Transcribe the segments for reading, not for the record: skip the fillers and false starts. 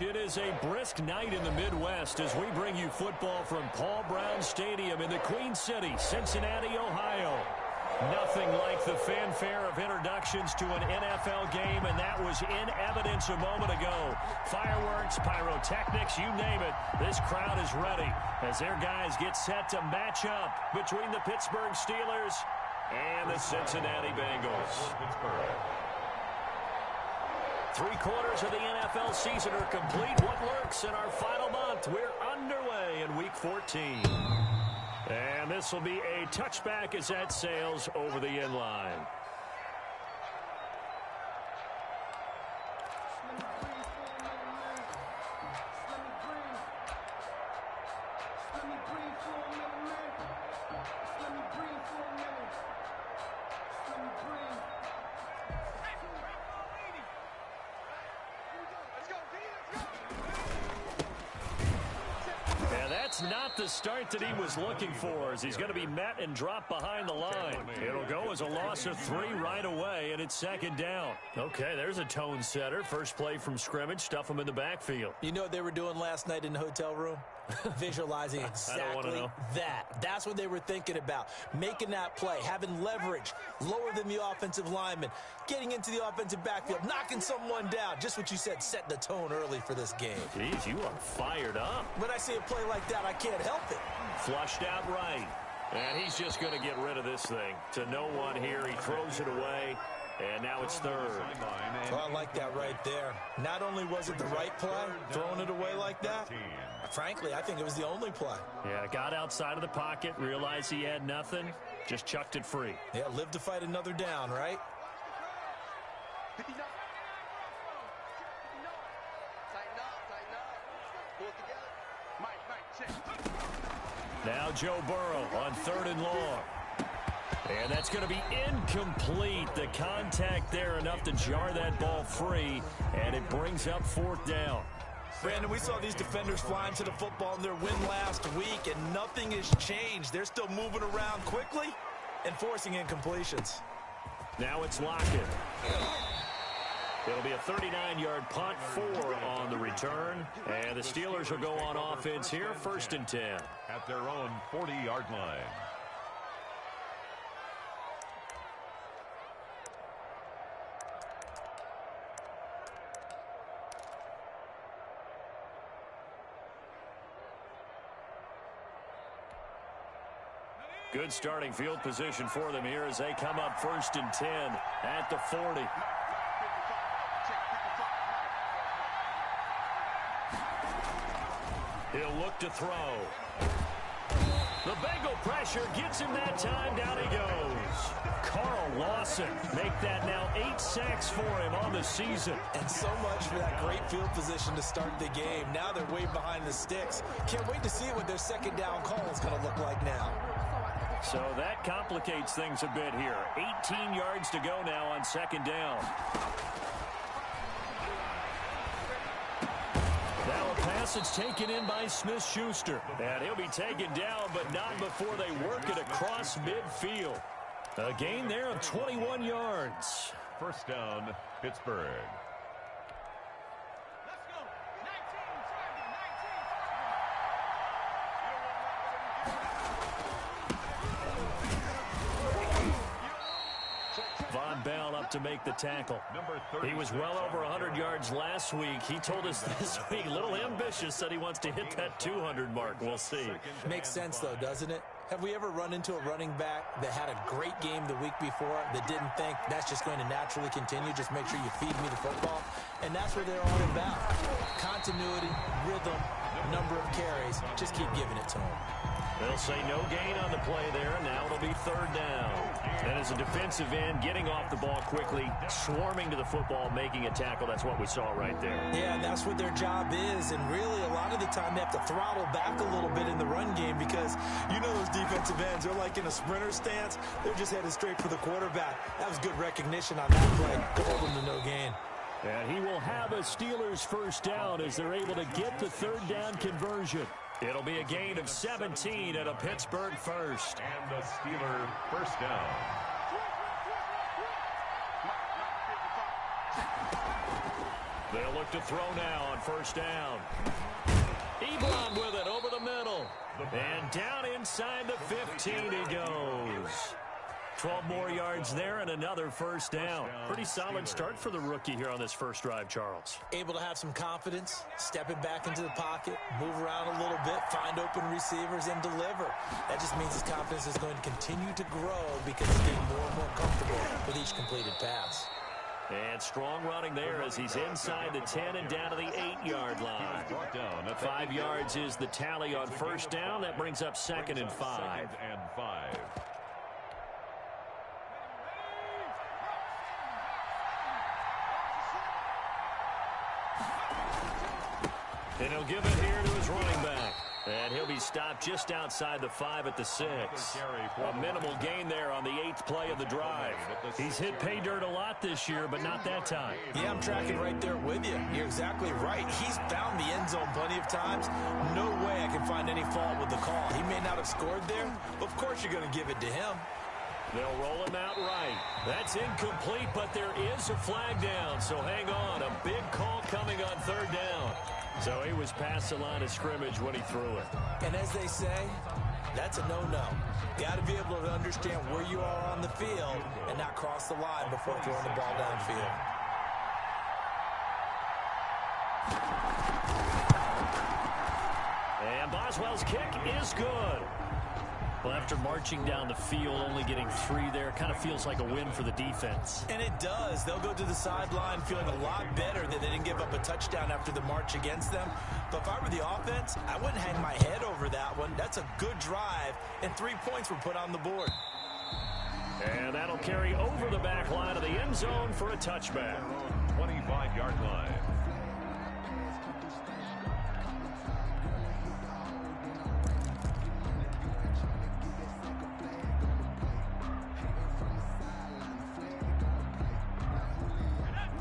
It is a brisk night in the Midwest as we bring you football from Paul Brown Stadium in the Queen City, Cincinnati, Ohio. Nothing like the fanfare of introductions to an NFL game, and that was in evidence a moment ago. Fireworks, pyrotechnics, you name it. This crowd is ready as their guys get set to match up between the Pittsburgh Steelers and the Cincinnati Bengals. 3/4 of the NFL season are complete. What lurks in our final month? We're underway in Week 14. And this will be a touchback as that sails over the end line. Not the start that he was looking for, as he's going to be met and dropped behind the line. It'll go as a loss of 3 right away, and it's 2nd down. Okay, there's a tone setter. First play from scrimmage, stuff him in the backfield. You know what they were doing last night in the hotel room? Visualizing exactly that. That's what they were thinking about. Making that play, having leverage, lower than the offensive lineman, getting into the offensive backfield, knocking someone down. Just what you said, set the tone early for this game. Jeez, you are fired up. When I see a play like that, I can't help it. Flushed out right. And he's just going to get rid of this thing. To no one here, he throws it away. And now it's 3rd. Well, I like that right there. Not only was it the right play, throwing it away like that, frankly, I think it was the only play. Yeah, got outside of the pocket, realized he had nothing, just chucked it free. Yeah, live to fight another down, right? Now Joe Burrow on 3rd and long. And that's going to be incomplete. The contact there enough to jar that ball free, and it brings up 4th down. Brandon, we saw these defenders flying to the football in their win last week, and nothing has changed. They're still moving around quickly and forcing incompletions. Now it's Lockett. It'll be a 39-yard punt, 4 on the return. And the Steelers will go on offense here, 1st and 10. At their own 40-yard line. Good starting field position for them here as they come up 1st and 10 at the 40. He'll look to throw. The Bengal pressure gets him that time. Down he goes. Carl Lawson make that now 8 sacks for him on the season. And so much for that great field position to start the game. Now they're way behind the sticks. Can't wait to see what their 2nd down call is going to look like now. So that complicates things a bit here. 18 yards to go now on 2nd down. Now a pass that's taken in by Smith-Schuster. And he'll be taken down, but not before they work it across midfield. A gain there of 21 yards. 1st down, Pittsburgh. Von Bell up to make the tackle. He was well over 100 yards last week. He told us this week, a little ambitious, said he wants to hit that 200 mark. We'll see. Makes sense, though, doesn't it? Have we ever run into a running back that had a great game the week before that didn't think that's just going to naturally continue? Just make sure you feed me the football. And that's what they're all about. Continuity, rhythm, number of carries. Just keep giving it to them. They'll say no gain on the play there. Now it'll be 3rd down. And as a defensive end, getting off the ball quickly, swarming to the football, making a tackle. That's what we saw right there. Yeah, that's what their job is. And really, a lot of the time, they have to throttle back a little bit in the run game because you know those defensive ends, they're like in a sprinter stance. They're just headed straight for the quarterback. That was good recognition on that play to hold them to no gain. And he will have a Steelers 1st down as they're able to get the 3rd down conversion. It'll be a gain of 17 at a Pittsburgh 1st. And the Steeler 1st down. They'll look to throw now on first down. Ebron with it over the middle. And down inside the 15 he goes. 12 more yards there and another first down. Pretty solid start for the rookie here on this first drive, Charles. Able to have some confidence, stepping back into the pocket, move around a little bit, find open receivers, and deliver. That just means his confidence is going to continue to grow because he's getting more and more comfortable with each completed pass. And strong running there as he's inside the 10 and down to the 8-yard line. 5 yards is the tally on first down. That brings up 2nd and 5. And he'll give it here to his running back. And he'll be stopped just outside the 5 at the 6. A minimal gain there on the 8th play of the drive. He's hit pay dirt a lot this year, but not that time. Yeah, I'm tracking right there with you. You're exactly right. He's found the end zone plenty of times. No way I can find any fault with the call. He may not have scored there, but of course you're going to give it to him. They'll roll him out right. That's incomplete, but there is a flag down, so hang on. A big call coming on 3rd down. So he was past the line of scrimmage when he threw it. And as they say, that's a no-no. Got to be able to understand where you are on the field and not cross the line before throwing the ball downfield. And Boswell's kick is good. Well, after marching down the field, only getting 3 there, kind of feels like a win for the defense. And it does. They'll go to the sideline feeling a lot better that they didn't give up a touchdown after the march against them. But if I were the offense, I wouldn't hang my head over that one. That's a good drive, and 3 points were put on the board. And that'll carry over the back line of the end zone for a touchback. 25-yard line.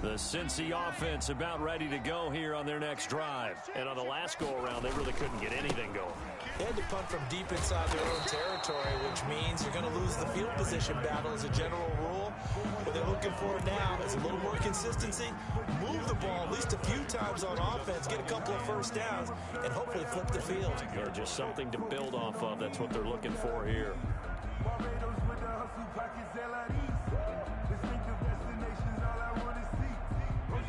The Cincy offense about ready to go here on their next drive. And on the last go-around, they really couldn't get anything going. They had to punt from deep inside their own territory, which means you're going to lose the field position battle as a general rule. What they're looking for now is a little more consistency, move the ball at least a few times on offense, get a couple of first downs, and hopefully flip the field. Or just something to build off of. That's what they're looking for here.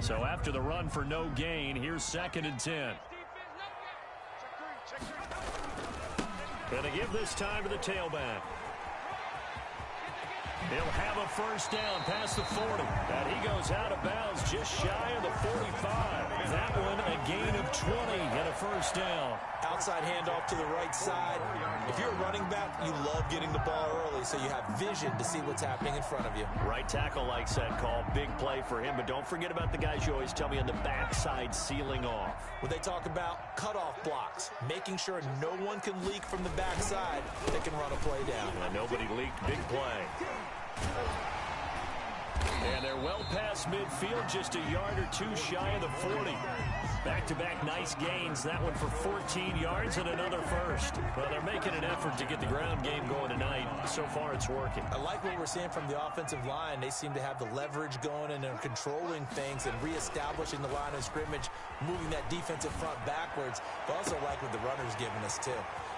So after the run for no gain, here's 2nd and 10. Gonna give this time to the tailback. He'll have a first down past the 40. And he goes out of bounds just shy of the 45. That one a gain of 20 and a first down. Outside handoff to the right side. If you're a running back, you love getting the ball early so you have vision to see what's happening in front of you. Right tackle likes that call. Big play for him. But don't forget about the guys you always tell me on the backside sealing off. When they talk about cutoff blocks, making sure no one can leak from the backside that can run a play down. Nobody leaked. Big play. And they're well past midfield, just a yard or 2 shy of the 40. Back-to-back nice gains. That one for 14 yards and another first. Well, they're making an effort to get the ground game going tonight. So far, it's working. I like what we're seeing from the offensive line. They seem to have the leverage going, and they're controlling things and reestablishing the line of scrimmage, moving that defensive front backwards. But also like what the runner's giving us, too.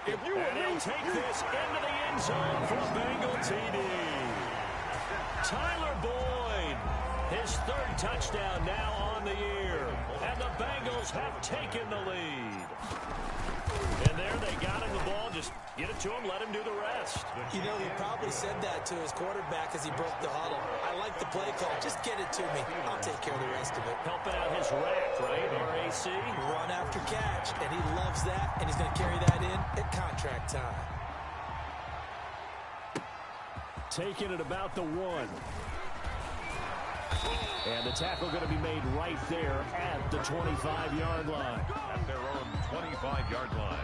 And they'll take this into the end zone for a Bengal TD. Tyler Boyd, his 3rd touchdown now on the year. And the Bengals have taken the lead. And there they got him the ball. Just get it to him, let him do the rest. You know, he probably said that to his quarterback as he broke the huddle. I like the play call. Just get it to me. I'll take care of the rest of it. Helping out his rack, right? RAC. Run after catch. And he loves that. And he's going to carry that in at contract time. Taking it about the 1. And the tackle going to be made right there at the 25-yard line. At their own 25-yard line.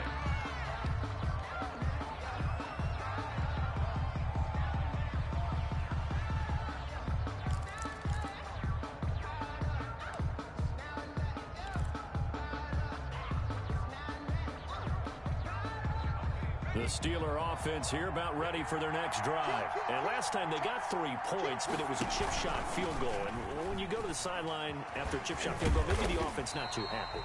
The Steeler offense here about ready for their next drive. And last time they got 3 points, but it was a chip shot field goal. And when you go to the sideline after a chip shot field goal, maybe the offense not too happy.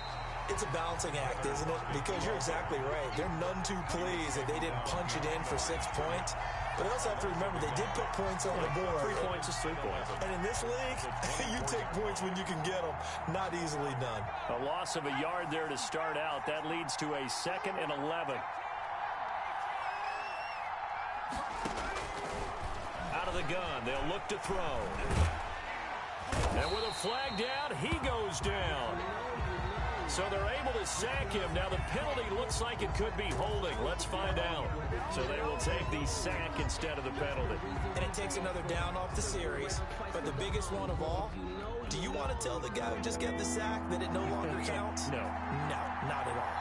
It's a balancing act, isn't it? Because you're exactly right. They're none too pleased that they didn't punch it in for 6 points. But they also have to remember they did put points on the board. 3 points is 3 points. And in this league, you take points when you can get them. Not easily done. A loss of a yard there to start out. That leads to a 2nd and 11. Out of the gun, they'll look to throw. And with a flag down, he goes down. So they're able to sack him. Now the penalty looks like it could be holding. Let's find out. So they will take the sack instead of the penalty. And it takes another down off the series. But the biggest one of all, do you want to tell the guy who just got the sack that it no longer counts? No. No, not at all.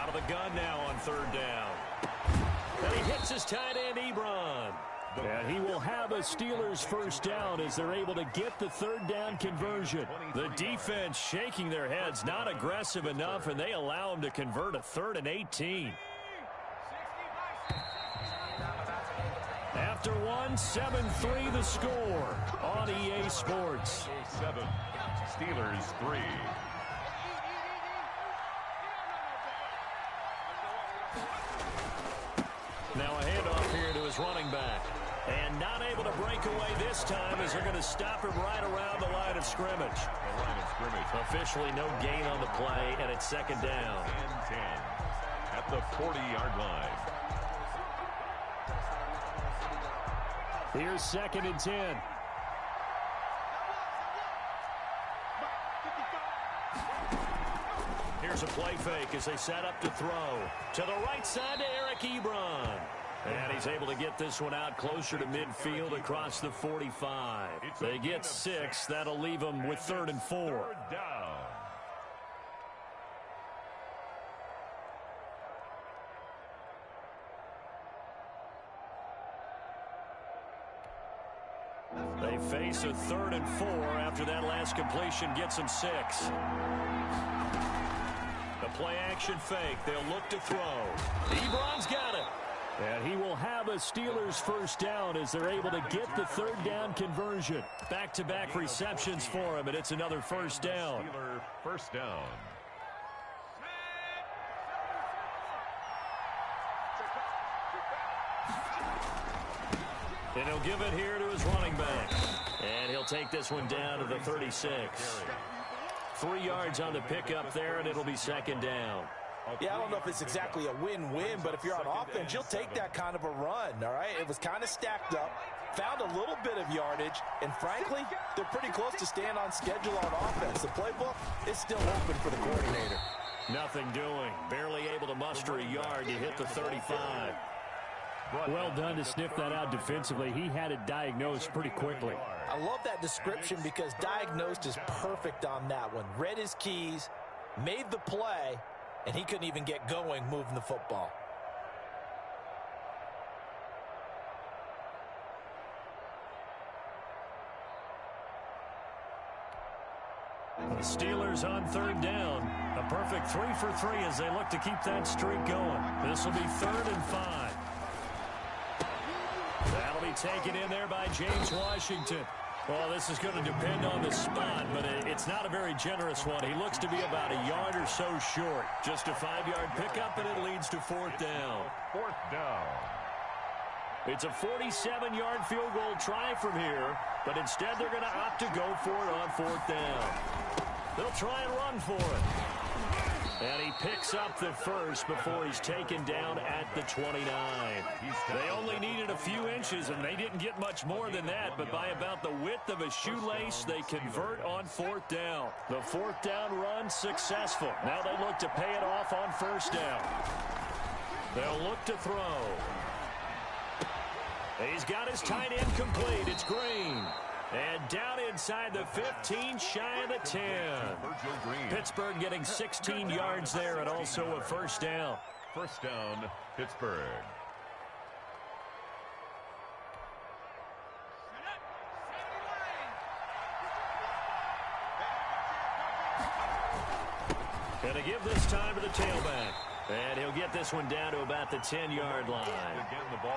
Out of the gun now on 3rd down. And he hits his tight end, Ebron. And he will have a Steelers first down as they're able to get the 3rd down conversion. The defense shaking their heads, not aggressive enough, and they allow him to convert a 3rd and 18. After 7-3 the score on EA Sports. 7, Steelers 3. Now a handoff here to his running back. And not able to break away this time as they're going to stop him right around the line of scrimmage. The line of scrimmage. Officially no gain on the play, and it's 2nd down. 10 at the 40-yard line. Here's 2nd and 10. Here's a play fake as they set up to throw. To the right side to Eric Ebron. And he's able to get this one out closer to midfield across the 45. They get 6. That'll leave them with 3rd and 4. 3rd down. They face a 3rd and 4 after that last completion gets them 6. The play action fake. They'll look to throw. Ebron's got it. And he will have a Steelers first down as they're able to get the 3rd down conversion. Back-to-back receptions for him, and it's another first down. Steeler first down. And he'll give it here to his running back. And he'll take this one down to the 36. 3 yards on the pickup there, and it'll be 2nd down. Yeah, I don't know if it's exactly a win-win, but if you're on offense, you'll take that kind of a run, all right? It was kind of stacked up, found a little bit of yardage, and frankly, they're pretty close to staying on schedule on offense. The playbook is still open for the coordinator. Nothing doing. Barely able to muster a yard to hit the 35. Well done to sniff that out defensively. He had it diagnosed pretty quickly. I love that description because diagnosed is perfect on that one. Read his keys, made the play, and he couldn't even get going moving the football. The Steelers on 3rd down. A perfect 3 for 3 as they look to keep that streak going. This will be 3rd and 5. That'll be taken in there by James Washington. Well, this is going to depend on the spot, but it's not a very generous one. He looks to be about a yard or so short. Just a 5-yard pickup, and it leads to 4th down. 4th down. It's a 47-yard field goal try from here, but instead they're going to opt to go for it on 4th down. They'll try and run for it. And he picks up the first before he's taken down at the 29. They only needed a few inches, and they didn't get much more than that, but by about the width of a shoelace, they convert on 4th down. The 4th down run successful. Now they look to pay it off on 1st down. They'll look to throw. He's got his tight end complete. It's Green. And down inside the 15, shy of the 10. Pittsburgh getting 16 yards there and also a 1st down. 1st down, Pittsburgh. And And to give this time to the tailback. And he'll get this one down to about the 10-yard line.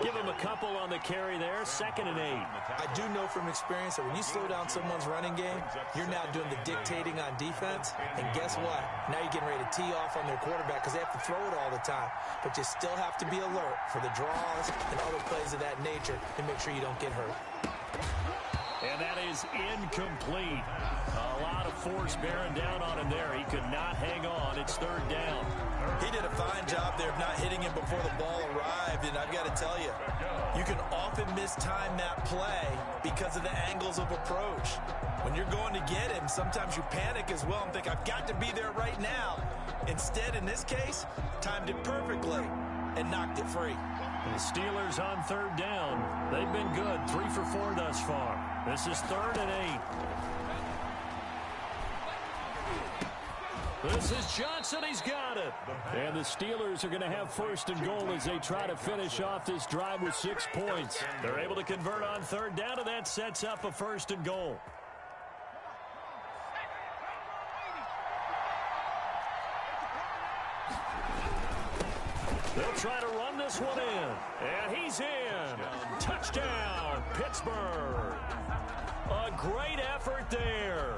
Give him a couple on the carry there, 2nd and 8. I do know from experience that when you slow down someone's running game, you're now doing the dictating on defense. And guess what? Now you're getting ready to tee off on their quarterback because they have to throw it all the time. But you still have to be alert for the draws and other plays of that nature to make sure you don't get hurt. And that is incomplete. A lot of force bearing down on him there. He could not hang on. It's 3rd down. He did a fine job there of not hitting him before the ball arrived. And I've got to tell you, you can often mistime that play because of the angles of approach. When you're going to get him, sometimes you panic as well and think, I've got to be there right now. Instead, in this case, timed it perfectly and knocked it free. The Steelers on 3rd down. They've been good, 3 for 4 thus far. This is 3rd and 8. This is Johnson. He's got it. And the Steelers are going to have 1st and goal as they try to finish off this drive with 6 points. They're able to convert on 3rd down, and that sets up a 1st and goal. They'll try to run this one in. And he's in. Touchdown, Pittsburgh. A great effort there.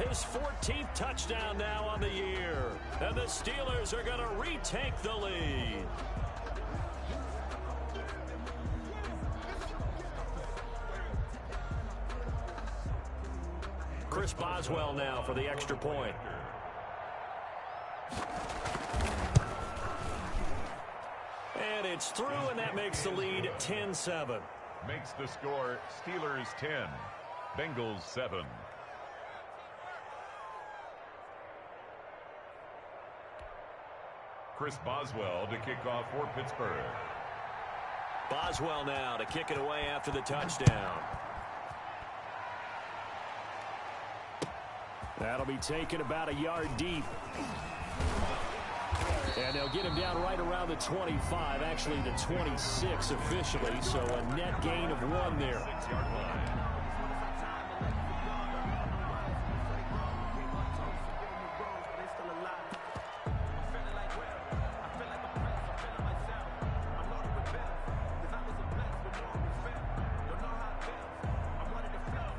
His 14th touchdown now on the year. And the Steelers are going to retake the lead. Chris Boswell now for the extra point. And it's through, and that makes the lead 10-7. Makes the score Steelers 10, Bengals 7. Chris Boswell to kick off for Pittsburgh. Boswell now to kick it away after the touchdown. That'll be taken about a yard deep. And they'll get him down right around the 25, actually the 26 officially, so a net gain of 1 there. 6-yard line.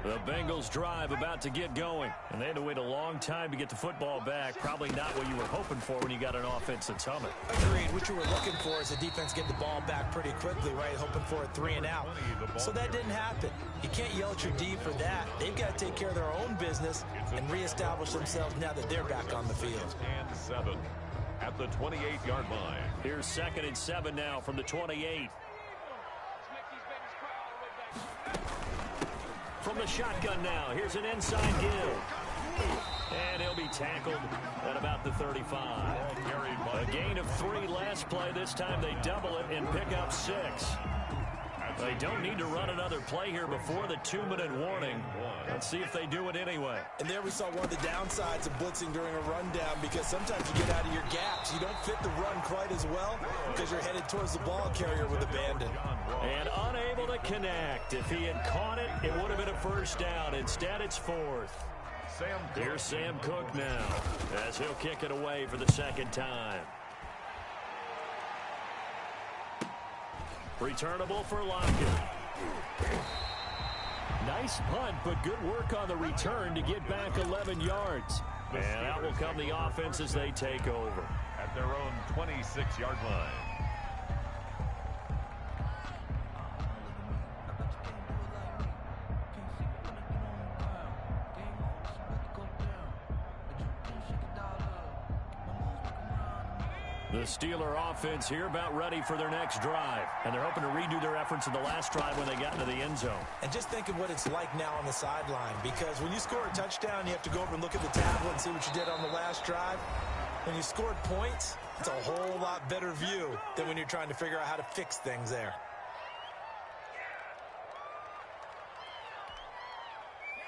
The Bengals drive about to get going, and they had to wait a long time to get the football back. Probably not what you were hoping for when you got an offense that's humming. Agreed. What you were looking for is the defense get the ball back pretty quickly, right? Hoping for a 3 and out. So that didn't happen. You can't yell at your D for that. They've got to take care of their own business and reestablish themselves now that they're back on the field. And 7 at the 28-yard line. Here's 2nd and 7 now from the 28. From the shotgun now, here's an inside give. And he'll be tackled at about the 35. A gain of 3 last play. This time they double it and pick up 6. They don't need to run another play here before the 2-minute warning. Let's see if they do it anyway. And there we saw one of the downsides of blitzing during a rundown, because sometimes you get out of your gaps. You don't fit the run quite as well because you're headed towards the ball carrier with abandon. And unable to connect. If he had caught it, it would have been a 1st down. Instead, it's 4th. Here's Sam Cook now as he'll kick it away for the 2nd time. Returnable for Lockett. Nice punt, but good work on the return to get back 11 yards. And out will come the offense as they take over. At their own 26-yard line. The Steeler offense here about ready for their next drive. And they're hoping to redo their efforts in the last drive when they got into the end zone. And just think of what it's like now on the sideline, because when you score a touchdown, you have to go over and look at the tablet and see what you did on the last drive. When you scored points, it's a whole lot better view than when you're trying to figure out how to fix things there.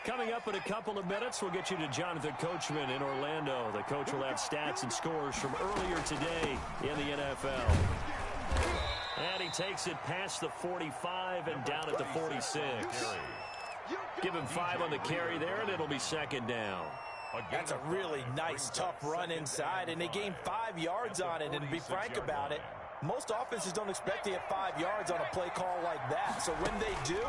Coming up in a couple of minutes, we'll get you to Jonathan Coachman in Orlando. The coach will have stats and scores from earlier today in the NFL. And he takes it past the 45 and down at the 46. Give him 5 on the carry there, and it'll be 2nd down. That's a really nice, tough run inside, and they gained 5 yards on it. And to be frank about it, most offenses don't expect to get 5 yards on a play call like that. So when they do,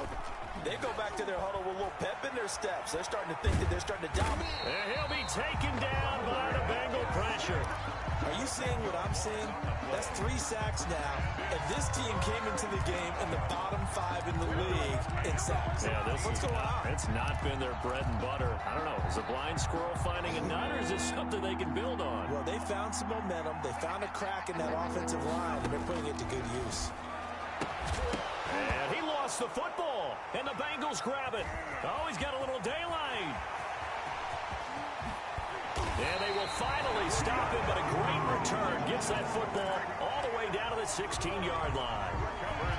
they go back to their huddle with a little pep in their steps. They're starting to think that they're starting to dominate. And he'll be taken down by the Bengal pressure. Are you seeing what I'm seeing? That's 3 sacks now, and this team came into the game in the bottom 5 in the league in sacks. Yeah, What's going on? It's not been their bread and butter. I don't know. Is a blind squirrel finding a nut, or is this something they can build on? Well, they found some momentum. They found a crack in that offensive line, and they're putting it to good use. And he lost the football, and the Bengals grab it. Oh, he's got a little daylight. And they will finally stop him, but a great return gets that football all the way down to the 16-yard line.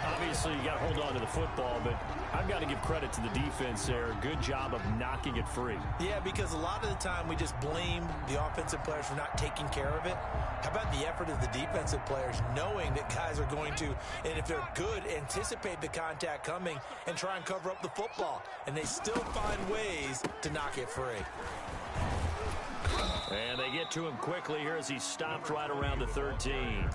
Obviously, you got to hold on to the football, but I've got to give credit to the defense there. Good job of knocking it free. Yeah, because a lot of the time we just blame the offensive players for not taking care of it. How about the effort of the defensive players knowing that guys are going to, and if they're good, anticipate the contact coming and try and cover up the football. And they still find ways to knock it free. And they get to him quickly here as he stopped right around the 13.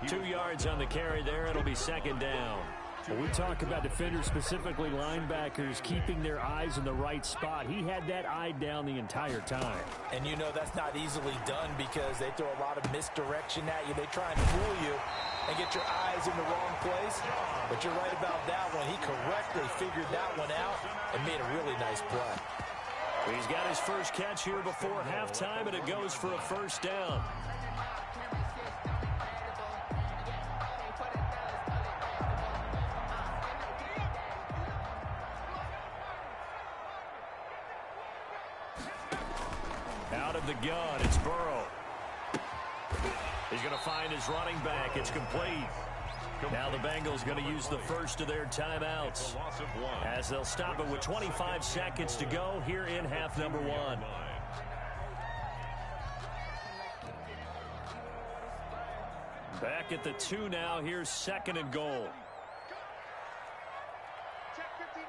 2 yards on the carry there. It'll be second down. Well, we talk about defenders, specifically linebackers, keeping their eyes in the right spot. He had that eye down the entire time. And you know that's not easily done because they throw a lot of misdirection at you. They try and fool you and get your eyes in the wrong place. But you're right about that one. He correctly figured that one out and made a really nice play. He's got his first catch here before halftime, and it goes for a first down. Out of the gun, it's Burrow. He's going to find his running back. It's complete. Now the Bengals going to use the first of their timeouts as they'll stop it with 25 seconds to go here in half number 1. Back at the 2 now. Here's second and goal. Check 59.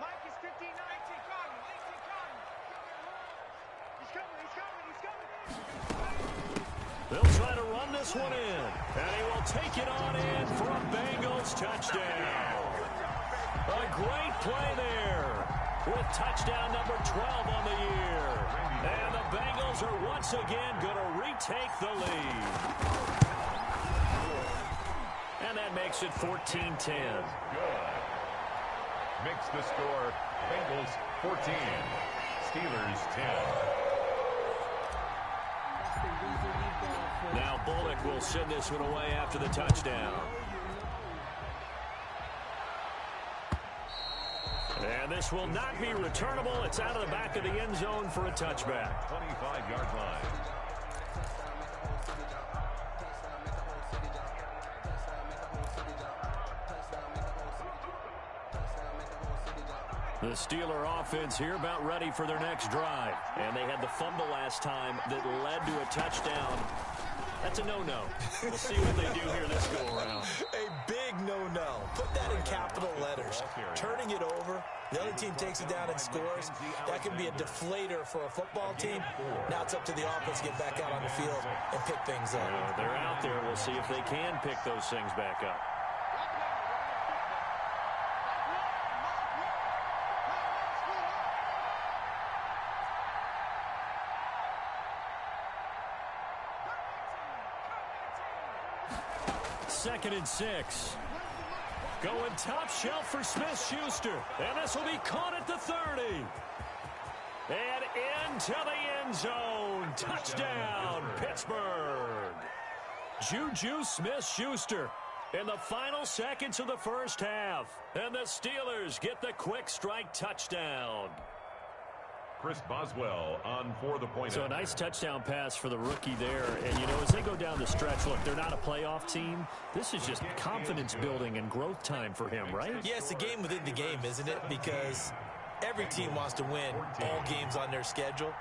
Mike is 59. He's coming. They'll try to run this one in, and he will take it on in for a Bengals touchdown. A great play there with touchdown number 12 on the year. And the Bengals are once again going to retake the lead. And that makes it 14-10. Good. Makes the score Bengals 14, Steelers 10. Now Bullock will send this one away after the touchdown. And this will not be returnable. It's out of the back of the end zone for a touchback. 25-yard line. The Steeler offense here about ready for their next drive. And they had the fumble last time that led to a touchdown. That's a no-no. We'll see what they do here this go-around. A big no-no. Put that in capital letters. Turning it over, the other team takes it down and scores. That can be a deflator for a football team. Now it's up to the offense to get back out on the field and pick things up. They're out there. We'll see if they can pick those things back up. Second and 6. Going top shelf for Smith-Schuster. And this will be caught at the 30. And into the end zone. Touchdown, Pittsburgh. Juju Smith-Schuster in the final seconds of the first half. And the Steelers get the quick strike touchdown. Chris Boswell on for the point. So a nice touchdown pass for the rookie there. And, you know, as they go down the stretch, look, they're not a playoff team. This is just confidence building and growth time for him, right? Yeah, it's a game within the game, isn't it? Because every team wants to win all games on their schedule.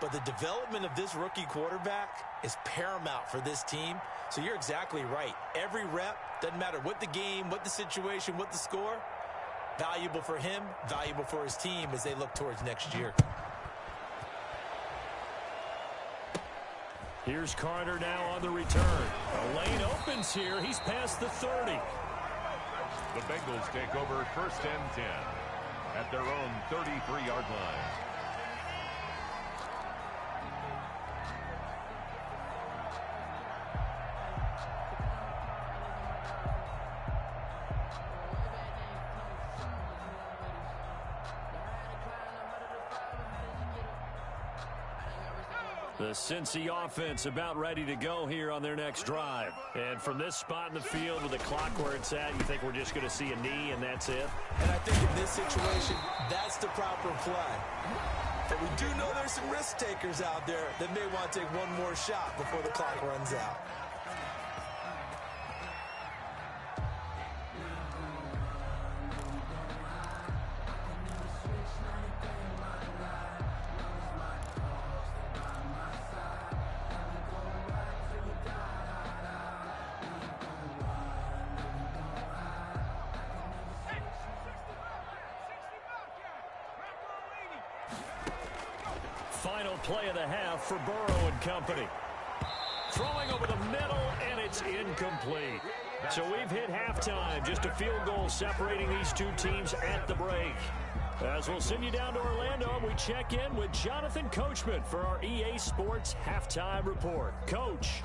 But the development of this rookie quarterback is paramount for this team. So you're exactly right. Every rep, doesn't matter what the game, what the situation, what the score, valuable for him, valuable for his team as they look towards next year. Here's Carter now on the return. A lane opens here. He's past the 30. The Bengals take over 1st and 10 at their own 33-yard line. The Cincy offense about ready to go here on their next drive. And from this spot in the field with the clock where it's at, you think we're just going to see a knee and that's it? And I think in this situation, that's the proper play. But we do know there's some risk takers out there that may want to take one more shot before the clock runs out. Final play of the half for Burrow and company. Throwing over the middle, and it's incomplete. So we've hit halftime. Just a field goal separating these two teams at the break. As we'll send you down to Orlando, we check in with Jonathan Coachman for our EA Sports Halftime Report. Coach.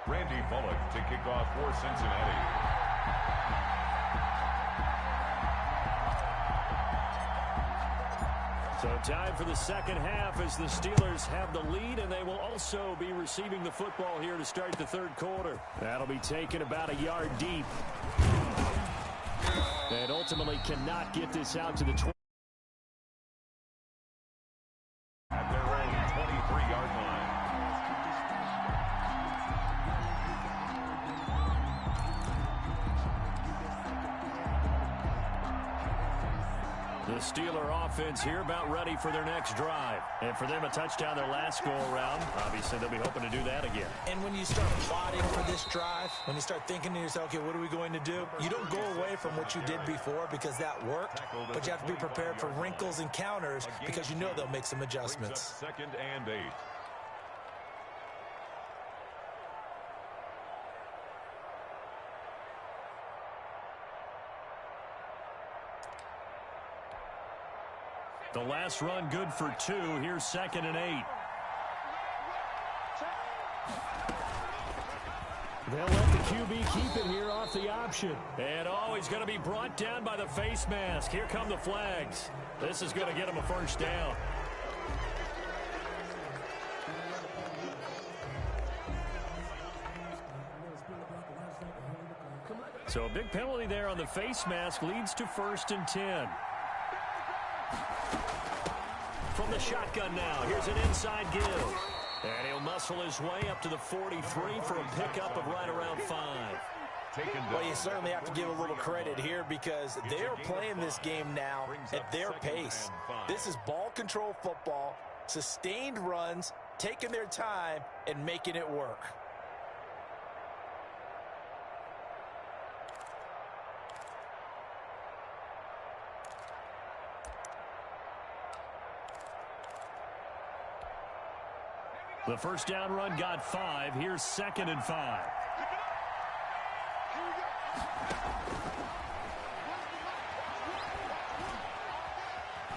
Randy Bullock to kick off for Cincinnati. So time for the second half as the Steelers have the lead, and they will also be receiving the football here to start the third quarter. That'll be taken about a yard deep. And ultimately cannot get this out to the 20. At their own 23-yard line. The Steeler offense here about ready for their next drive. And for them, a touchdown their last go-around. Obviously, they'll be hoping to do that again. And when you start plotting for this drive, when you start thinking to yourself, okay, what are we going to do? You don't go away from what you did before because that worked, but you have to be prepared for wrinkles and counters because you know they'll make some adjustments. 2nd and 8. The last run good for 2. Here's 2nd and 8. They'll let the QB keep it here off the option. And he's going to be brought down by the face mask. Here come the flags. This is going to get him a first down. So a big penalty there on the face mask leads to 1st and 10. From the shotgun now, here's an inside give. And he'll muscle his way up to the 43 for a pickup of right around 5. Well, you certainly have to give a little credit here because they are playing this game now at their pace. This is ball control football, sustained runs, taking their time, and making it work. The first down run got 5. Here's 2nd and 5.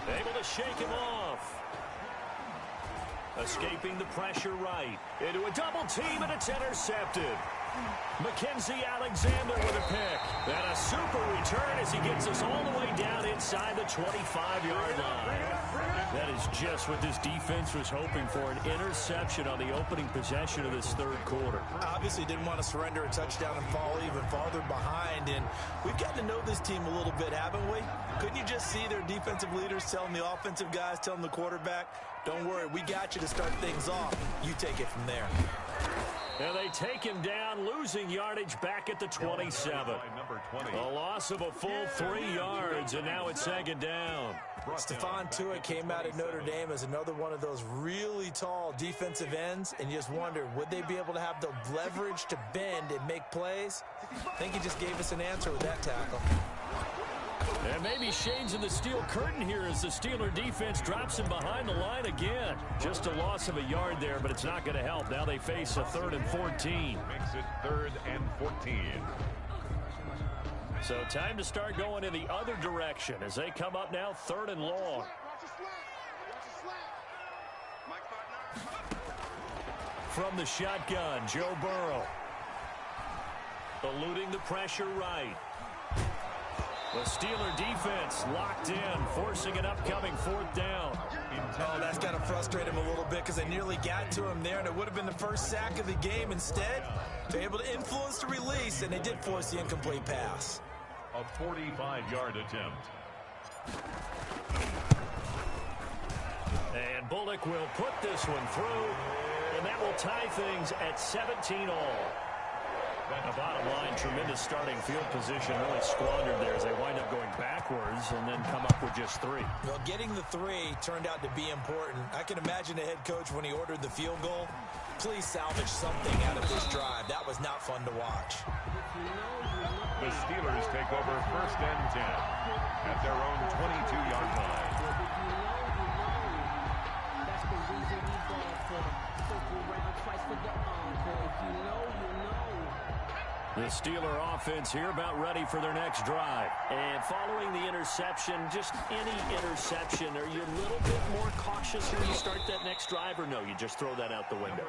Able to shake him off. Escaping the pressure right. Into a double team, and it's intercepted. Mackenzie Alexander with a pick. And a super return as he gets us all the way down inside the 25-yard line. That is just what this defense was hoping for, an interception on the opening possession of this third quarter. Obviously didn't want to surrender a touchdown and fall even farther behind, and we've gotten to know this team a little bit, haven't we? Couldn't you just see their defensive leaders telling the offensive guys, telling the quarterback, don't worry, we got you to start things off. You take it from there. And they take him down, losing yardage back at the 27. Number 20. A loss of a full 3 yards, and now it's 2nd down. Stephon Tuitt came out of Notre Dame as another one of those really tall defensive ends, and you just wondered, would they be able to have the leverage to bend and make plays? I think he just gave us an answer with that tackle. And maybe shades in the steel curtain here as the Steeler defense drops him behind the line again. Just a loss of a yard there, but it's not going to help. Now they face a 3rd and 14. Makes it 3rd and 14. So time to start going in the other direction as they come up now 3rd and long. From the shotgun, Joe Burrow. Eluding the pressure right. The Steeler defense locked in, forcing an upcoming 4th down. Oh, that's got to frustrate him a little bit because they nearly got to him there, and it would have been the first sack of the game. Instead, they're able to influence the release, and they did force the incomplete pass. A 45-yard attempt. And Bullock will put this one through, and that will tie things at 17 all. The bottom line, tremendous starting field position, really squandered there as they wind up going backwards and then come up with just 3. Well, getting the 3 turned out to be important. I can imagine the head coach when he ordered the field goal. Please salvage something out of this drive. That was not fun to watch. The Steelers take over 1st and 10 at their own 22-yard line. That's the reason we ball for. Circle around twice for the encore. If you know, you know. The Steeler offense here about ready for their next drive. And following the interception, just any interception, are you a little bit more cautious when you start that next drive, or no, you just throw that out the window?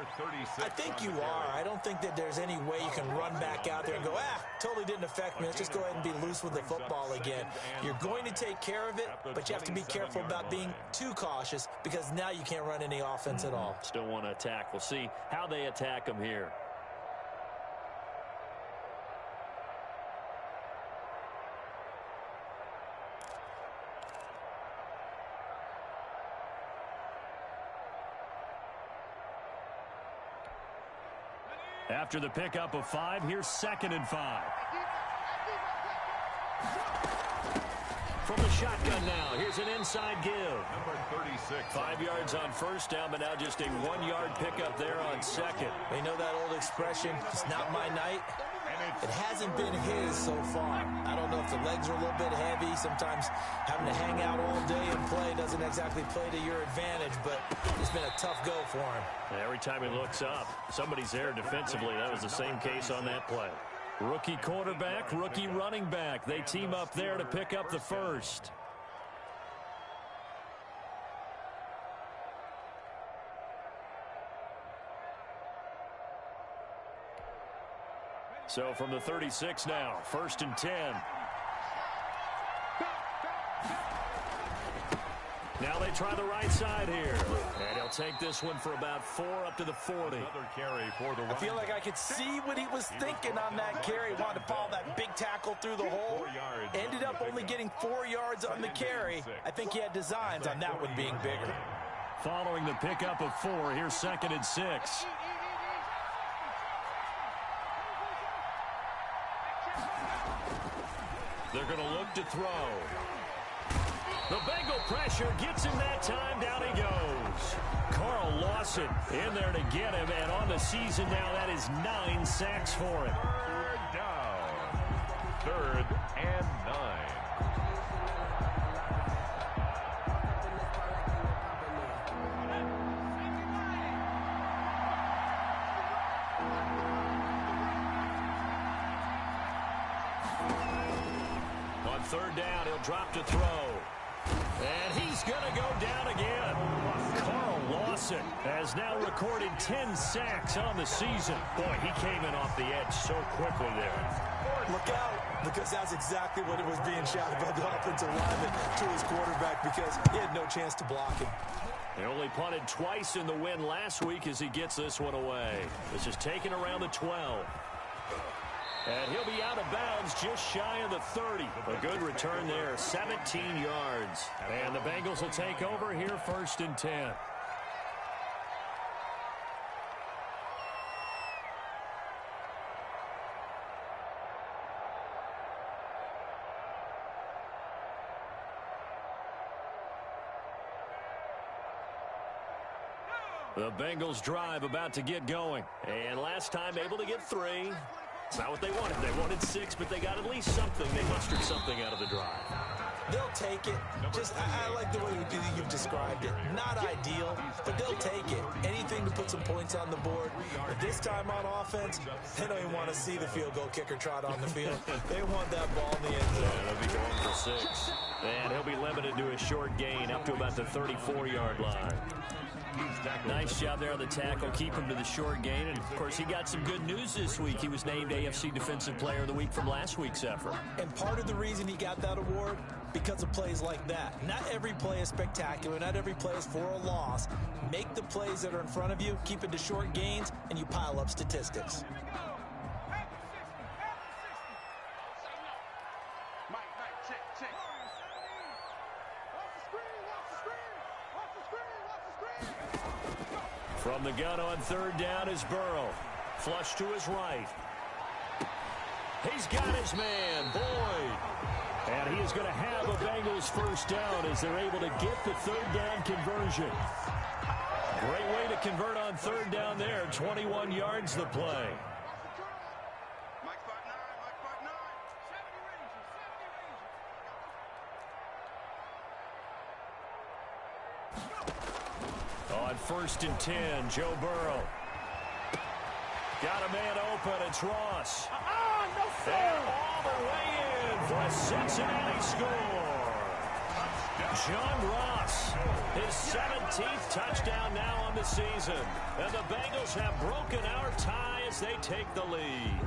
I think you are. I don't think that there's any way you can run back out there and go, totally didn't affect me. Let's just go ahead and be loose with the football again. You're going to take care of it, but you have to be careful about being too cautious because now you can't run any offense at all. Still want to attack. We'll see how they attack them here. After the pickup of 5, here's 2nd and 5. From the shotgun now, here's an inside give. Number 36. 5 yards on 1st down, but now just a 1-yard pickup there on 2nd. You know that old expression, it's not my night? It hasn't been his so far. I don't know if the legs are a little bit heavy. Sometimes having to hang out all day and play doesn't exactly play to your advantage, but it's been a tough go for him. Every time he looks up, somebody's there defensively. That was the same case on that play. Rookie quarterback, rookie running back. They team up there to pick up the 1st. So from the 36 now, 1st and 10. Now they try the right side here. And he'll take this one for about 4 up to the 40. Another carry for the I feel like I could see what he was thinking on that carry. Wanted to follow that big tackle through the hole. Ended up only getting 4 yards on the carry. I think he had designs on that one being bigger. Following the pickup of 4, here's 2nd and 6. They're going to look to throw. The Bengal pressure gets him that time. Down he goes. Carl Lawson in there to get him. And on the season now, that is 9 sacks for him. 3rd down. 3rd and 9. On 3rd down, he'll drop to throw. And he's going to go down again. Carl Lawson has now recorded 10 sacks on the season. Boy, he came in off the edge so quickly there. Look out, because that's exactly what it was being shouted by the offensive lineman to his quarterback because he had no chance to block him. They only punted twice in the win last week as he gets this one away. This is taken around the 12. And he'll be out of bounds just shy of the 30. A good return there, 17 yards. And the Bengals will take over here 1st and 10. The Bengals drive about to get going. And last time able to get 3. It's not what they wanted. They wanted 6, but they got at least something. They mustered something out of the drive. They'll take it. I like the way you've described it. Not ideal, but they'll take it. Anything to put some points on the board. But this time on offense, they don't even want to see the field goal kicker trot on the field. They want that ball in the end zone. Yeah, they'll be going for 6. And he'll be limited to a short gain up to about the 34-yard line. Nice job there on the tackle. Keep him to the short gain. And, of course, he got some good news this week. He was named AFC Defensive Player of the Week from last week's effort. And part of the reason he got that award, because of plays like that. Not every play is spectacular. Not every play is for a loss. Make the plays that are in front of you, keep it to short gains, and you pile up statistics. From the gun on 3rd down is Burrow. Flush to his right. He's got his man, Boyd. And he is going to have a Bengals first down as they're able to get the 3rd down conversion. Great way to convert on 3rd down there. 21 yards the play. On 1st and 10, Joe Burrow. Got a man open. It's Ross. And all the way in for a Cincinnati score. John Ross, his 17th touchdown now on the season. And the Bengals have broken our tie as they take the lead.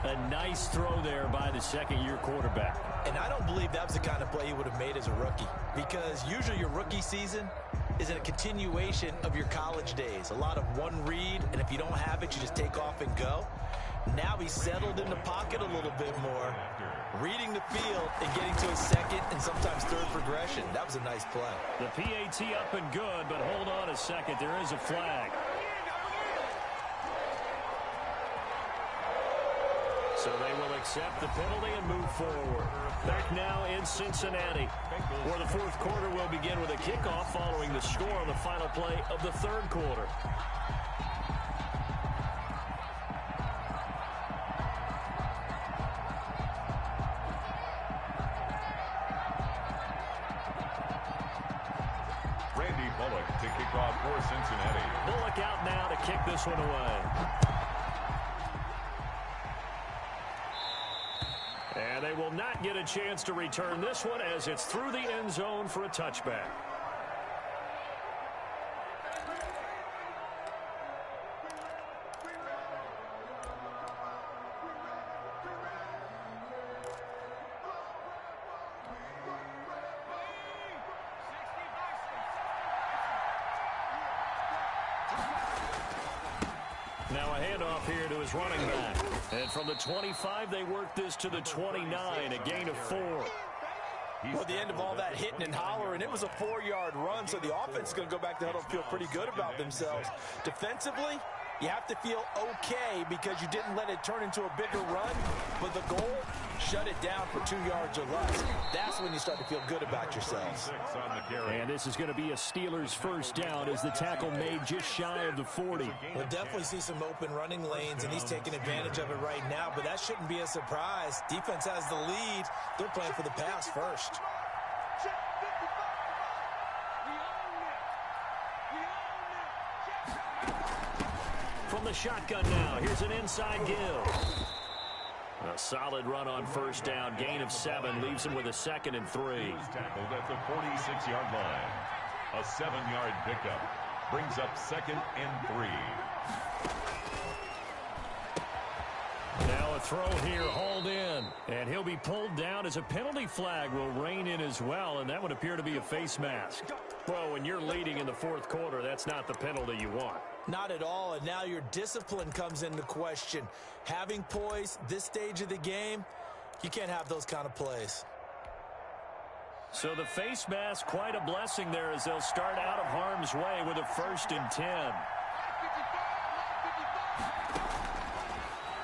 A nice throw there by the second-year quarterback. And I don't believe that was the kind of play he would have made as a rookie, because usually your rookie season is a continuation of your college days. A lot of one read, and if you don't have it, you just take off and go. Now he's settled in the pocket a little bit more, reading the field and getting to his second and sometimes third progression. That was a nice play. The PAT up and good, but hold on a second. There is a flag. So they will accept the penalty and move forward. Back now in Cincinnati, where the 4th quarter will begin with a kickoff following the score on the final play of the 3rd quarter. Randy Bullock to kick off for Cincinnati. Bullock out now to kick this one away. And they will not get a chance to return this one as it's through the end zone for a touchback. Now a handoff here to his running back. And from the 25, they work this to the 29, a gain of 4. Well, at the end of all that hitting and hollering, it was a 4-yard run, so the offense is going to go back to huddle and feel pretty good about themselves. Defensively, you have to feel okay because you didn't let it turn into a bigger run, but the goal, shut it down for 2 yards or less. That's when you start to feel good about yourselves. And this is going to be a Steelers first down as the tackle made just shy of the 40. We'll definitely see some open running lanes, and he's taking advantage of it right now, but that shouldn't be a surprise. Defense has the lead. They're playing for the pass first. From the shotgun now, here's an inside give. A solid run on first down, gain of 7, leaves him with a 2nd and 3. Tackled at the 46-yard line. A 7-yard pickup brings up 2nd and 3. Now a throw here, hauled in, and he'll be pulled down as a penalty flag will rein in as well, and that would appear to be a face mask. Well, when you're leading in the 4th quarter, that's not the penalty you want. Not at all, and now your discipline comes into question. Having poise this stage of the game, you can't have those kind of plays. So the face mask, quite a blessing there as they'll start out of harm's way with a 1st and 10.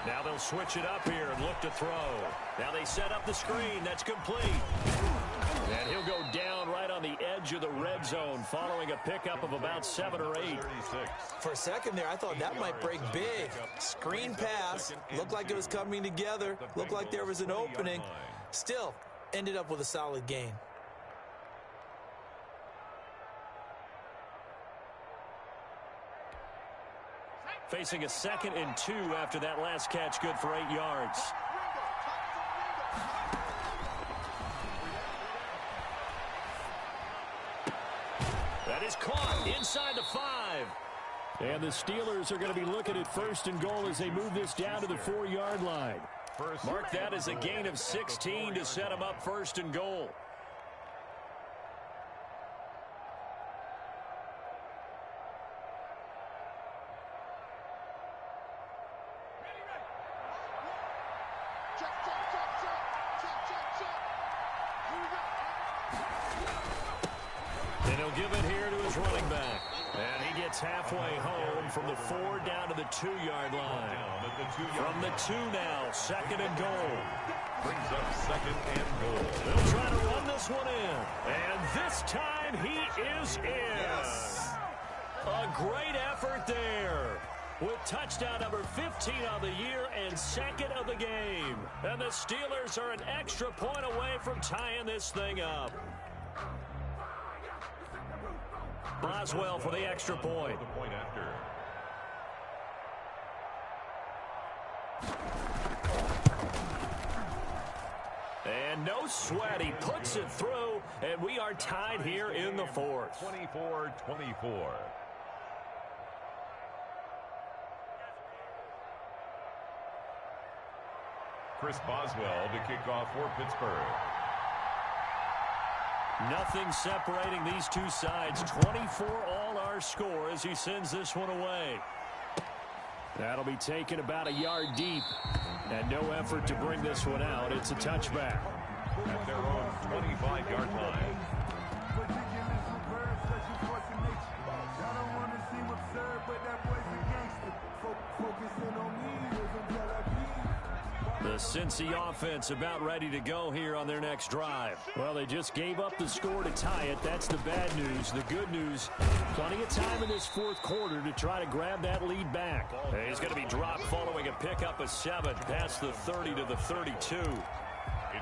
Now they'll switch it up here and look to throw. Now they set up the screen. That's complete. And he'll go down right on the edge edge of the red zone following a pickup of about 7 or 8. For a second there, I thought that might break big. Screen pass. Looked like it was coming together. Looked like there was an opening. Still, ended up with a solid gain. Facing a 2nd and 2 after that last catch, good for 8 yards. That is caught inside the 5. And the Steelers are going to be looking at 1st and goal as they move this down to the 4-yard line. Mark that as a gain of 16 to set them up 1st and goal. And he'll give it here to his running back. And he gets halfway home from the 4 down to the 2-yard line. From the 2 now, 2nd and goal. Brings up 2nd and goal. They'll try to run this one in. And this time he is in. Yes. A great effort there. With touchdown number 15 on the year and 2nd of the game. And the Steelers are an extra point away from tying this thing up. Boswell for the extra point. The point after. And no sweat. He puts it through, and we are tied here in the 4th. 24-24. Chris Boswell to kick off for Pittsburgh. Nothing separating these two sides. 24 all our score as he sends this one away. That'll be taken about a yard deep. And no effort to bring this one out. It's a touchback. At their own 25-yard line. The Cincy offense about ready to go here on their next drive. Well, they just gave up the score to tie it. That's the bad news. The good news, plenty of time in this 4th quarter to try to grab that lead back. He's going to be dropped following a pickup of 7 past the 30 to the 32.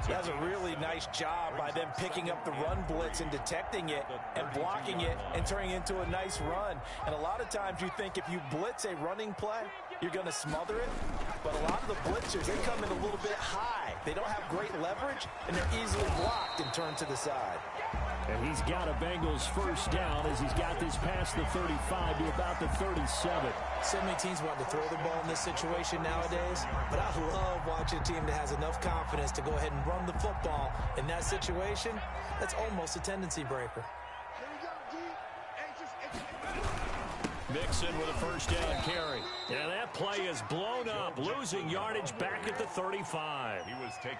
That's a really nice job by them picking up the run blitz and detecting it and blocking it and turning it into a nice run. And a lot of times you think if you blitz a running play, you're going to smother it. But a lot of the blitzers, they come in a little bit high. They don't have great leverage, and they're easily blocked and turned to the side. And he's got a Bengals 1st down as he's got this past the 35 to about the 37. So many teams want to throw the ball in this situation nowadays, but I love watching a team that has enough confidence to go ahead and run the football. In that situation, that's almost a tendency breaker. Mixon with a 1st down carry. And that play is blown up, losing yardage back at the 35.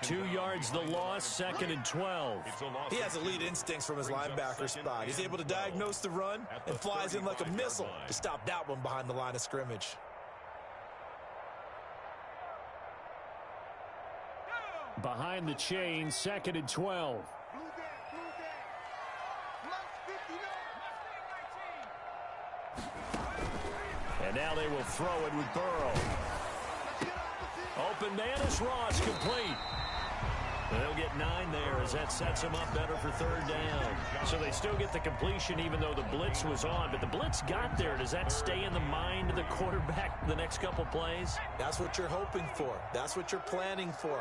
2 yards the loss, 2nd and 12. He has elite instincts from his linebacker spot. He's able to diagnose the run and flies in like a missile to stop that one behind the line of scrimmage. Behind the chain, 2nd and 12. And now they will throw it with Burrow. Open man is Ross, complete. And they'll get 9 there as that sets them up better for 3rd down. So they still get the completion even though the blitz was on. But the blitz got there. Does that stay in the mind of the quarterback the next couple plays? That's what you're hoping for. That's what you're planning for.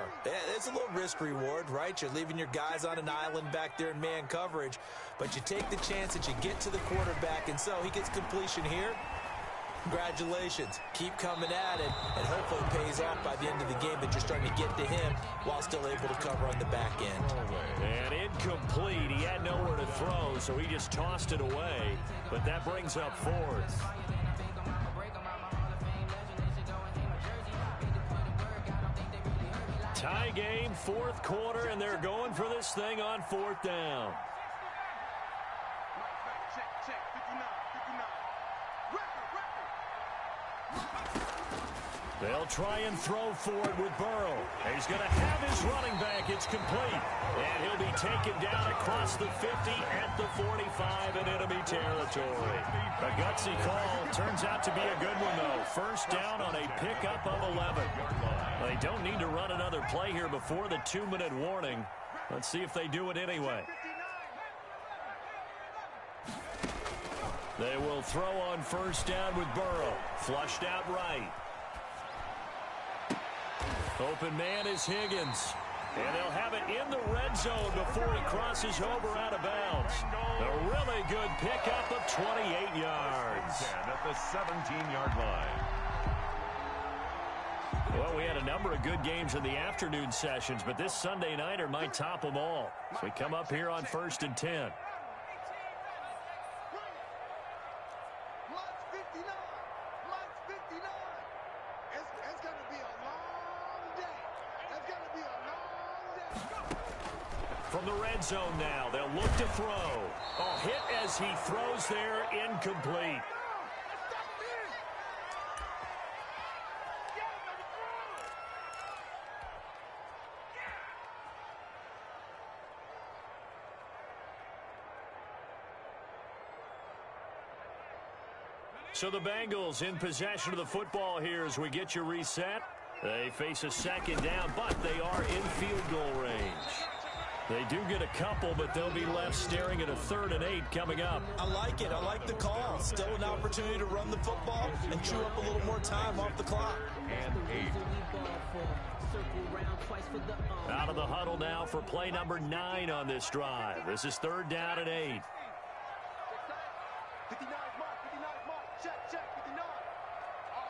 It's a little risk reward, right? You're leaving your guys on an island back there in man coverage. But you take the chance that you get to the quarterback. And so he gets completion here. Congratulations. Keep coming at it, and hopefully it pays off by the end of the game that you're starting to get to him while still able to cover on the back end. And incomplete. He had nowhere to throw, so he just tossed it away. But that brings up 4th. Tie game, 4th quarter, and they're going for this thing on 4th down. They'll try and throw for it with Burrow. He's going to have his running back. It's complete. And he'll be taken down across the 50 at the 45 in enemy territory. A gutsy call. Turns out to be a good one, though. First down on a pickup of 11. They don't need to run another play here before the 2-minute warning. Let's see if they do it anyway. They will throw on first down with Burrow. Flushed out right. Open man is Higgins. And they'll have it in the red zone before he crosses over out of bounds. A really good pickup of 28 yards. At the 17-yard line. Well, we had a number of good games in the afternoon sessions, but this Sunday nighter might top them all. So we come up here on 1st and 10. From the red zone now, they'll look to throw. A hit as he throws there, incomplete. So the Bengals in possession of the football here as we get you reset. They face a second down, but they are in field goal range. They do get a couple, but they'll be left staring at a 3rd and 8 coming up. I like it. I like the call. Still an opportunity to run the football and chew up a little more time off the clock. And 8. Out of the huddle now for play number 9 on this drive. This is 3rd down and 8. 59 mark, 59 mark. Check, 59. All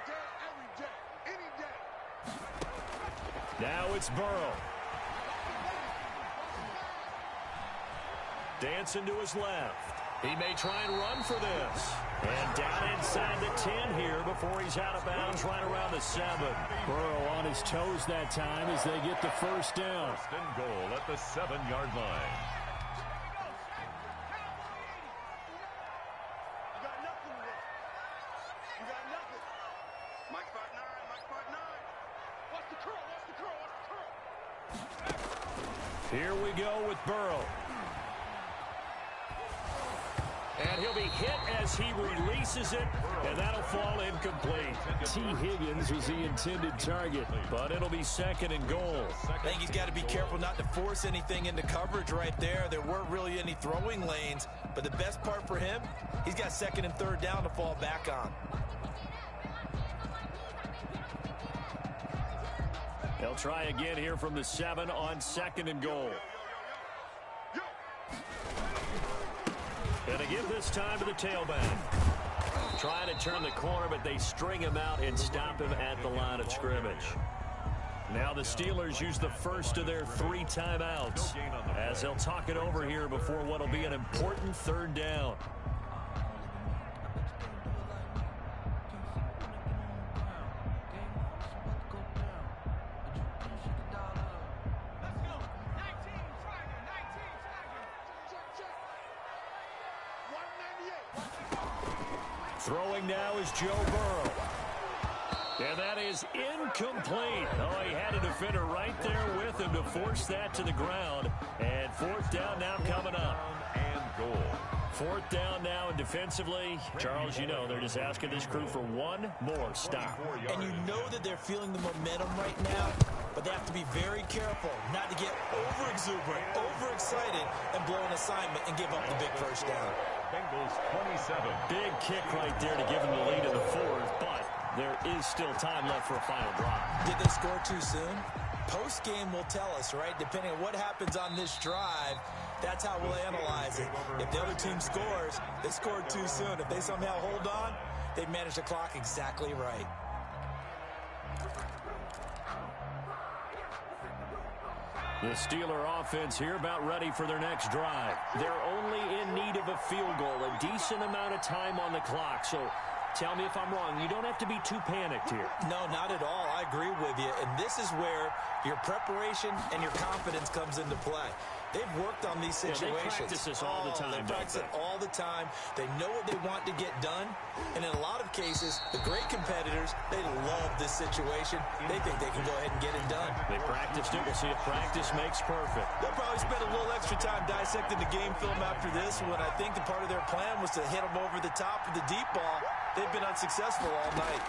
day, every day, any day. Now it's Burrow. Dancing to his left. He may try and run for this. And down inside the 10 here before he's out of bounds right around the 7. Burrow on his toes that time as they get the first down. First and goal at the 7-yard line. You got nothing with it. You got nothing. Mike Part 9, Mike Part 9. What's the curl? What's the curl? What's the curl? Here we go with Burrow. And he'll be hit as he releases it, and that'll fall incomplete. T. Higgins was the intended target. But it'll be 2nd and goal. I think he's got to be careful not to force anything into coverage right there. There weren't really any throwing lanes, but the best part for him, he's got 2nd and 3rd down to fall back on. They'll try again here from the 7 on 2nd and goal. Going to give this time to the tailback. Trying to turn the corner, but they string him out and stop him at the line of scrimmage. Now the Steelers use the first of their 3 timeouts as they'll talk it over here before what will be an important 3rd down. Throwing now is Joe Burrow. And that is incomplete. Oh, he had a defender right there with him to force that to the ground. And 4th down now coming up. And goal. 4th down now, and defensively, Charles, you know, they're just asking this crew for one more stop. And you know that they're feeling the momentum right now, but they have to be very careful not to get over-exuberant, overexcited, and blow an assignment and give up the big first down. Bengals 27. Big kick right there to give them the lead in the 4th, but there is still time left for a final drive. Did they score too soon? Post-game will tell us, right? Depending on what happens on this drive, that's how we'll analyze it. If the other team scores, they scored too soon. If they somehow hold on, they manage the clock exactly right. The Steeler offense here about ready for their next drive. They're only in need of a field goal, a decent amount of time on the clock. So tell me if I'm wrong. You don't have to be too panicked here. No, not at all. I agree with you. And this is where your preparation and your confidence comes into play. They've worked on these situations. They practice this all the time. They practice it all the time. They know what they want to get done. And in a lot of cases, the great competitors They love this situation. They think they can go ahead and get it done. They practiced it. We'll see if practice makes perfect. They'll probably spend a little extra time dissecting the game film after this one. I think the part of their plan was to hit them over the top of the deep ball. They've been unsuccessful all night.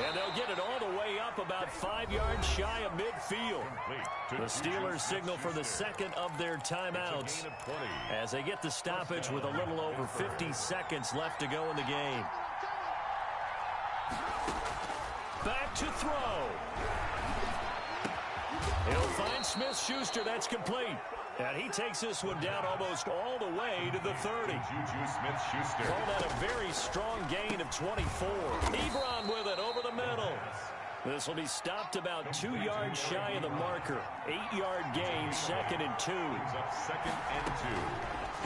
And they'll get it all the way up about 5 yards shy of midfield. The Steelers signal for the second of their timeouts as they get the stoppage with a little over 50 seconds left to go in the game. Back to throw. He'll find Smith-Schuster. That's complete. And he takes this one down almost all the way to the 30. Juju Smith-Schuster. Call that a very strong gain of 24. Ebron with it over the middle. This will be stopped about 2 yards shy of the marker. 8-yard gain, 2nd and 2. Up 2nd and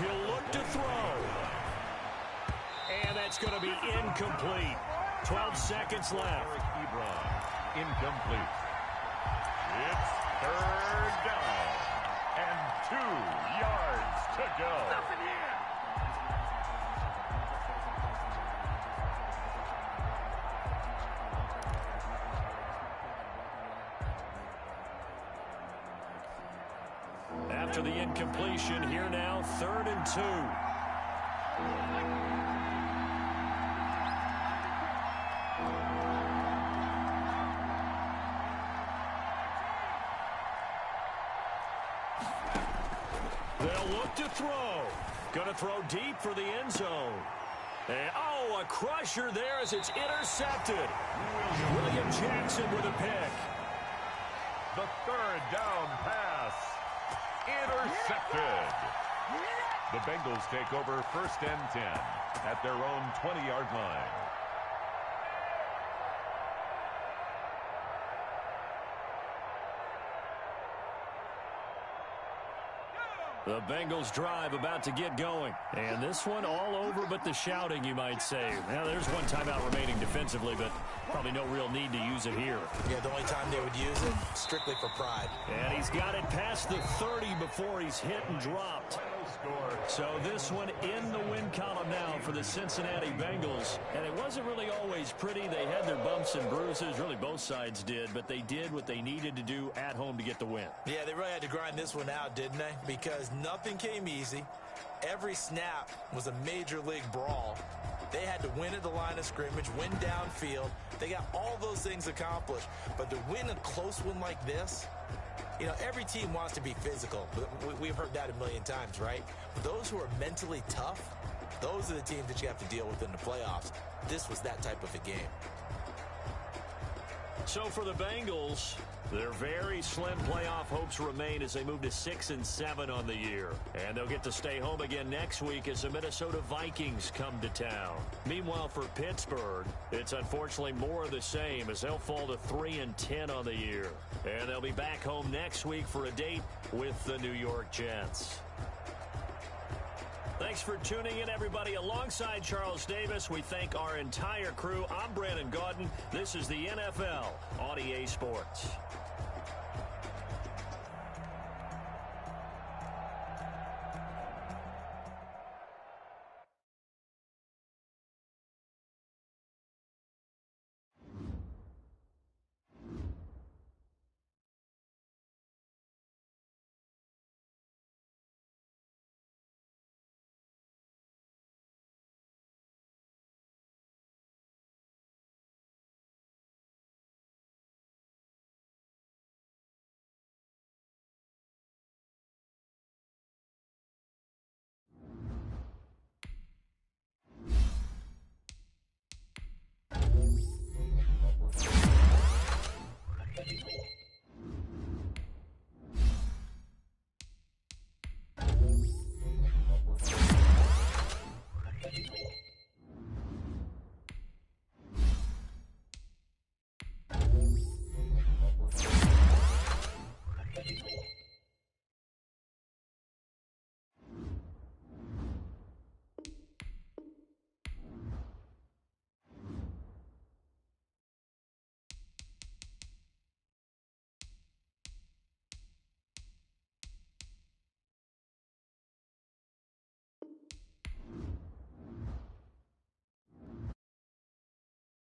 2. He'll look to throw. And that's going to be incomplete. 12 seconds left. Ebron, incomplete. It's 3rd down. And 2 yards to go. Nothing here. After the incompletion, here now, 3rd and 2. They'll look to throw. Going to throw deep for the end zone. And, oh, a crusher there as it's intercepted. William Jackson with a pick. The 3rd down pass. Intercepted. The Bengals take over 1st and 10 at their own 20-yard line. The Bengals drive about to get going. And this one all over but the shouting, you might say. Now, there's one timeout remaining defensively, but probably no real need to use it here. Yeah, the only time they would use it, strictly for pride. And he's got it past the 30 before he's hit and dropped. So this one in the win column now for the Cincinnati Bengals. And it wasn't really always pretty. They had their bumps and bruises. Really, both sides did. But they did what they needed to do at home to get the win. Yeah, they really had to grind this one out, didn't they? Because nothing came easy. Every snap was a major league brawl. They had to win at the line of scrimmage, win downfield. They got all those things accomplished. But to win a close one like this, you know, every team wants to be physical. We've heard that a million times, right? But those who are mentally tough, those are the teams that you have to deal with in the playoffs. This was that type of a game. So for the Bengals, their very slim playoff hopes remain as they move to 6 and 7 on the year. And they'll get to stay home again next week as the Minnesota Vikings come to town. Meanwhile, for Pittsburgh, it's unfortunately more of the same as they'll fall to 3 and 10 on the year. And they'll be back home next week for a date with the New York Jets. Thanks for tuning in, everybody. Alongside Charles Davis, we thank our entire crew. I'm Brandon Gaudin. This is the NFL on EA Sports.